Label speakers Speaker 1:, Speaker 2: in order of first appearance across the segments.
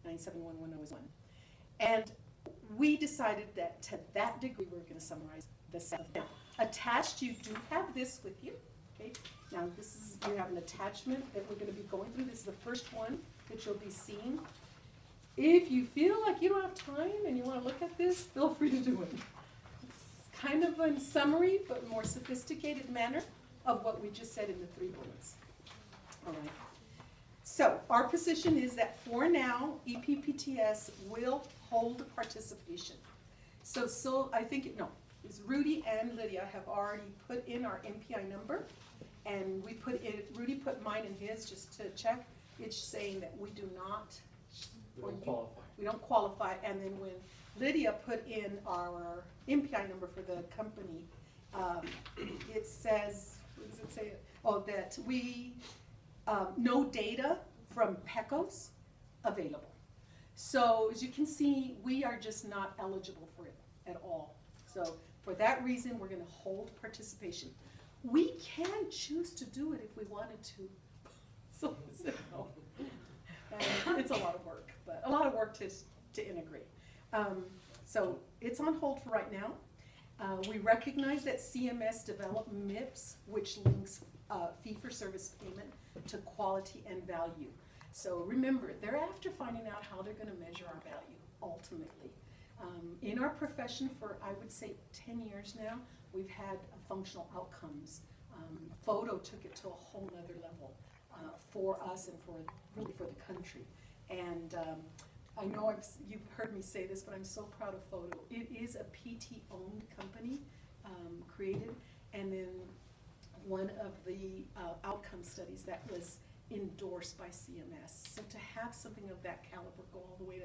Speaker 1: 97110 is one. And we decided that to that degree, we're going to summarize the 7. Now, attached, you do have this with you. Okay. Now, this is, you have an attachment that we're going to be going through. This is the first one that you'll be seeing. If you feel like you don't have time and you want to look at this, feel free to do it. It's kind of a summary, but more sophisticated manner of what we just said in the 3 bullets. All right. So our position is that for now, EPPTS will hold participation. So I think, it's Rudy and Lydia have already put in our NPI number, and we put in, Rudy put mine and his just to check. It's saying that we do not, we don't qualify. And then when Lydia put in our NPI number for the company, it says, what does it say? Oh, that we, no data from PECOS available. So as you can see, we are just not eligible for it at all. So for that reason, we're going to hold participation. We can choose to do it if we wanted to. So and it's a lot of work, but a lot of work to integrate. So it's on hold for right now. We recognize that CMS developed MIPS, which links fee-for-service payment to quality and value. So remember, they're after finding out how they're going to measure our value, ultimately. In our profession for, I would say, 10 years now, we've had functional outcomes. Photo took it to a whole nother level for us and for really for the country. And I know you've heard me say this, but I'm so proud of Photo. It is a PT-owned company created, and then one of the outcome studies that was endorsed by CMS. So to have something of that caliber go all the way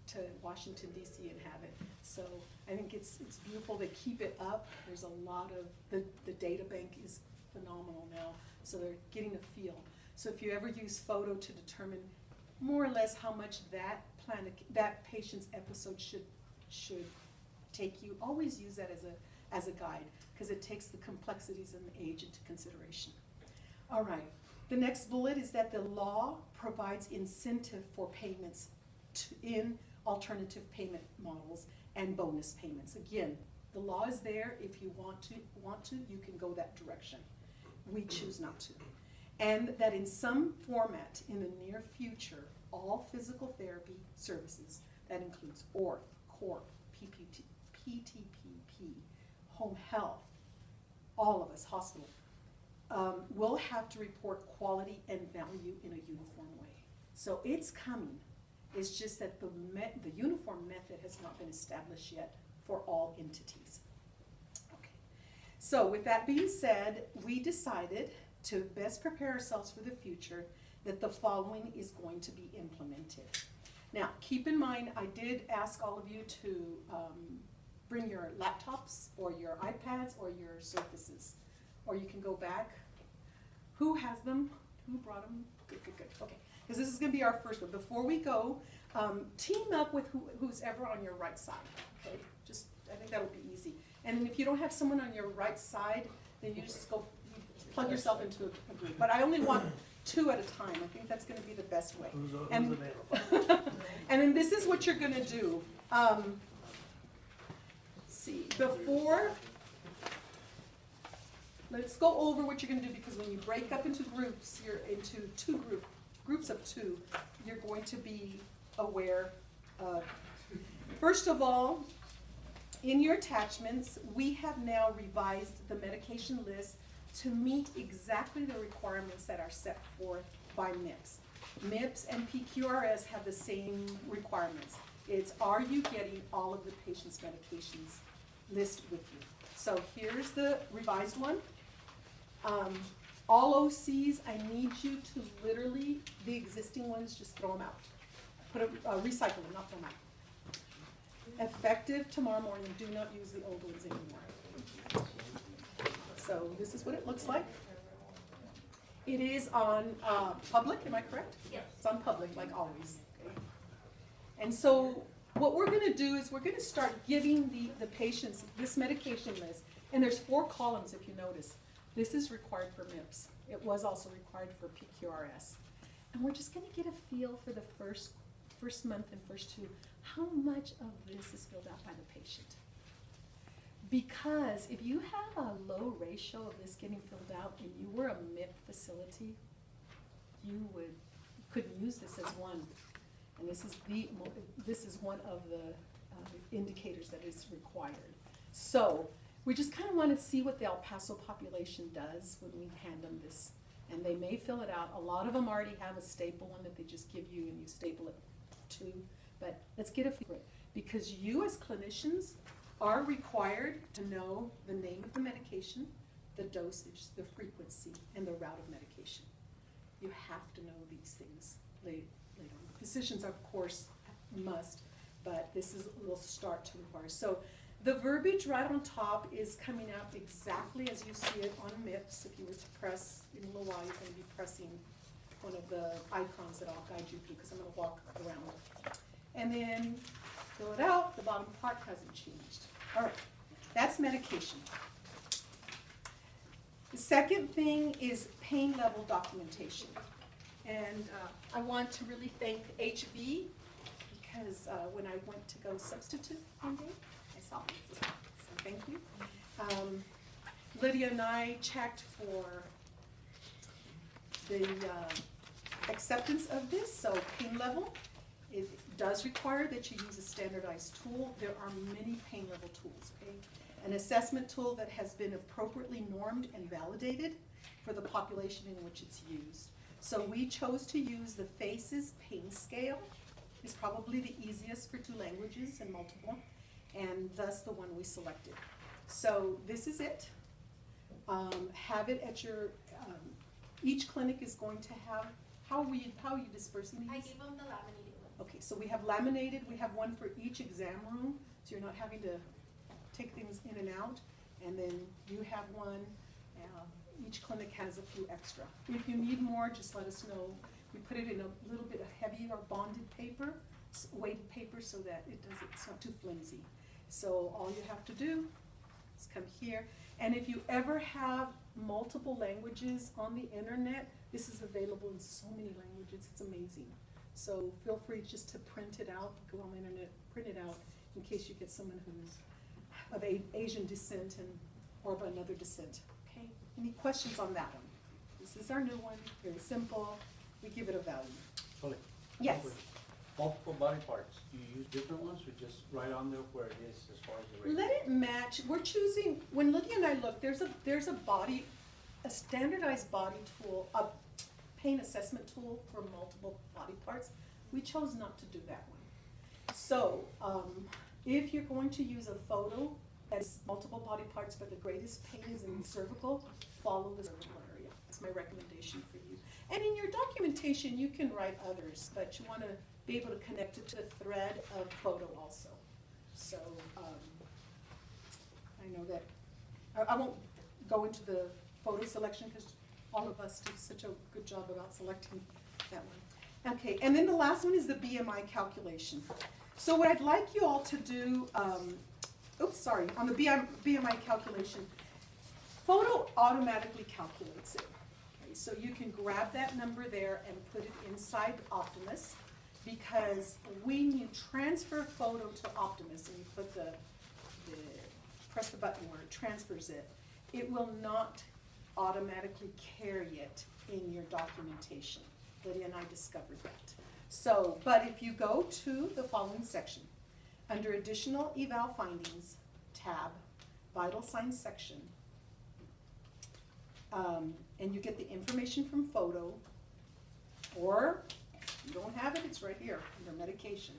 Speaker 1: to Washington, D.C. and have it. So I think it's beautiful. They keep it up. There's a lot of, the data bank is phenomenal now. So they're getting a feel. So if you ever use Photo to determine more or less how much that patient's episode should take you, always use that as a guide, because it takes the complexities and the age into consideration. All right. The next bullet is that the law provides incentive for payments in alternative payment models and bonus payments. Again, the law is there. If you want to, you can go that direction. We choose not to. And that in some format in the near future, all physical therapy services, that includes ORF, CORF, PTPP, home health, all of us, hospital, will have to report quality and value in a uniform way. So it's coming. It's just that the uniform method has not been established yet for all entities. Okay. So with that being said, we decided to best prepare ourselves for the future that the following is going to be implemented. Now, keep in mind, I did ask all of you to bring your laptops or your iPads or your Surfaces, or you can go back. Who has them? Who brought them? Good, good, good. Okay, because this is going to be our first one. Before we go, team up with who's ever on your right side. Okay, just I think that would be easy. And then if you don't have someone on your right side, then you just go plug yourself into a group. But I only want 2 at a time. I think that's going to be the best way. And then this is what you're going to do. See, before, let's go over what you're going to do, because when you break up into groups, you're into groups of 2, you're going to be aware of. First of all, in your attachments, we have now revised the medication list to meet exactly the requirements that are set forth by MIPS. MIPS and PQRS have the same requirements. It's, are you getting all of the patient's medications listed with you? So here's the revised one. All OCs, I need you to literally, the existing ones, just throw them out. Recycle them, not throw them out. Effective tomorrow morning, do not use the old ones anymore. So this is what it looks like. It is on public, am I correct?
Speaker 2: Yes.
Speaker 1: It's on public, like always. Okay. And so what we're going to do is we're going to start giving the patients this medication list. And there's 4 columns, if you notice. This is required for MIPS. It was also required for PQRS. And we're just going to get a feel for the first first month and first two, how much of this is filled out by the patient? Because if you have a low ratio of this getting filled out and you were a MIP facility, you couldn't use this as one. And this is one of the indicators that is required. So we just kind of want to see what the El Paso population does when we hand them this. And they may fill it out. A lot of them already have a staple one that they just give you and you staple it to. But let's get a feel for it. Because you as clinicians are required to know the name of the medication, the dosage, the frequency, and the route of medication. You have to know these things later on. Physicians, of course, must, but this will start to require. So the verbiage right on top is coming out exactly as you see it on MIPS. If you were to press, in a little while you're going to be pressing one of the icons that I'll guide you through because I'm going to walk around. And then fill it out. The bottom part hasn't changed. All right, that's medication. The second thing is pain level documentation. And I want to really thank HV because when I went to go substitute one day, I saw this. So thank you. Lydia and I checked for the acceptance of this. So pain level, it does require that you use a standardized tool. There are many pain level tools, okay? An assessment tool that has been appropriately normed and validated for the population in which it's used. So we chose to use the FACES pain scale. It's probably the easiest for 2 languages and multiple, and thus the one we selected. So this is it. Have it at your, each clinic is going to have, how are you dispersing these?
Speaker 2: I give them the laminated ones.
Speaker 1: Okay, so we have laminated, we have one for each exam room, so you're not having to take things in and out, and then you have one. Each clinic has a few extra. If you need more, just let us know. We put it in a little bit of heavier bonded paper, weighted paper, so that it's not too flimsy. So all you have to do is come here. And if you ever have multiple languages on the internet, this is available in so many languages. It's amazing. So feel free just to print it out, go on the internet, print it out, in case you get someone who's of Asian descent or of another descent. Okay? Any questions on that one? This is our new one, very simple. We give it a value.
Speaker 3: Sorry.
Speaker 1: Yes.
Speaker 3: Multiple body parts, do you use different ones or just right on there where it is as far as the rate?
Speaker 1: Let it match. We're choosing, when Lydia and I look, there's a standardized body tool, a pain assessment tool for multiple body parts. We chose not to do that one. So, if you're going to use a photo that is multiple body parts, but the greatest pain is in the cervical, follow the cervical area. That's my recommendation for you. And in your documentation, you can write others, but you want to be able to connect it to the thread of photo also. So, I know that, I won't go into the photo selection because all of us do such a good job about selecting that one. Okay, and then the last one is the BMI calculation. So what I'd like you all to do, on the BMI calculation, photo automatically calculates it. Okay, so you can grab that number there and put it inside Optimus, because when you transfer photo to Optimus and you put press the button where it transfers it, it will not automatically carry it in your documentation. Lydia and I discovered that. So, but if you go to the following section, under Additional Eval Findings, tab, Vital Signs section, and you get the information from photo, or if you don't have it, it's right here under medication,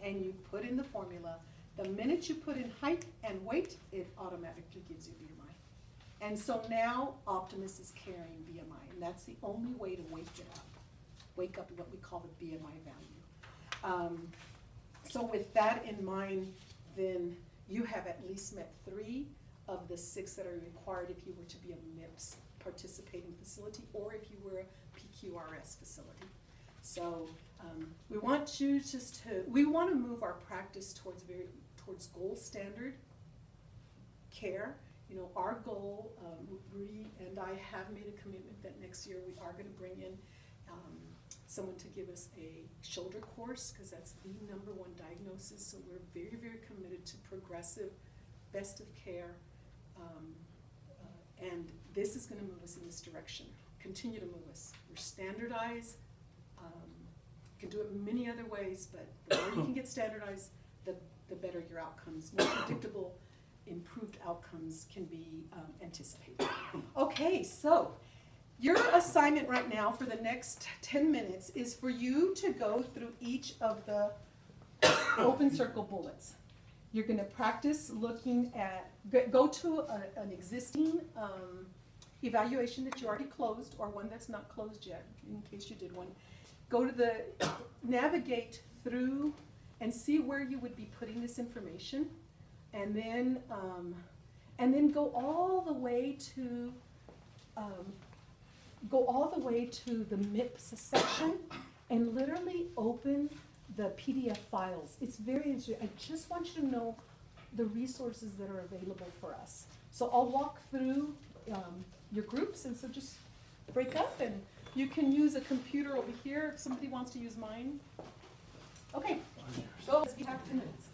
Speaker 1: and you put in the formula. The minute you put in height and weight, it automatically gives you BMI. And so now Optimus is carrying BMI, and that's the only way to wake up what we call the BMI value. So with that in mind, then you have at least met 3 of the 6 that are required if you were to be a MIPS participating facility, or if you were a PQRS facility. So we want to move our practice towards gold standard care. You know, our goal, Rudy and I have made a commitment that next year we are going to bring in someone to give us a shoulder course, because that's the #1 diagnosis. So we're very, very committed to progressive, best of care. And this is gonna move us in this direction, continue to move us. We're standardized, you can do it many other ways, but the more you can get standardized, the better your outcomes, more predictable, improved outcomes can be anticipated. Okay, so your assignment right now for the next 10 minutes is for you to go through each of the open circle bullets. You're gonna practice looking at, go to an existing evaluation that you already closed, or one that's not closed yet, in case you did one. Go to navigate through and see where you would be putting this information, and then go all the way to the MIPS section and literally open the PDF files. It's very interesting. I just want you to know the resources that are available for us. So I'll walk through your groups, and so just break up, and you can use a computer over here if somebody wants to use mine. Okay, so we have 10 minutes.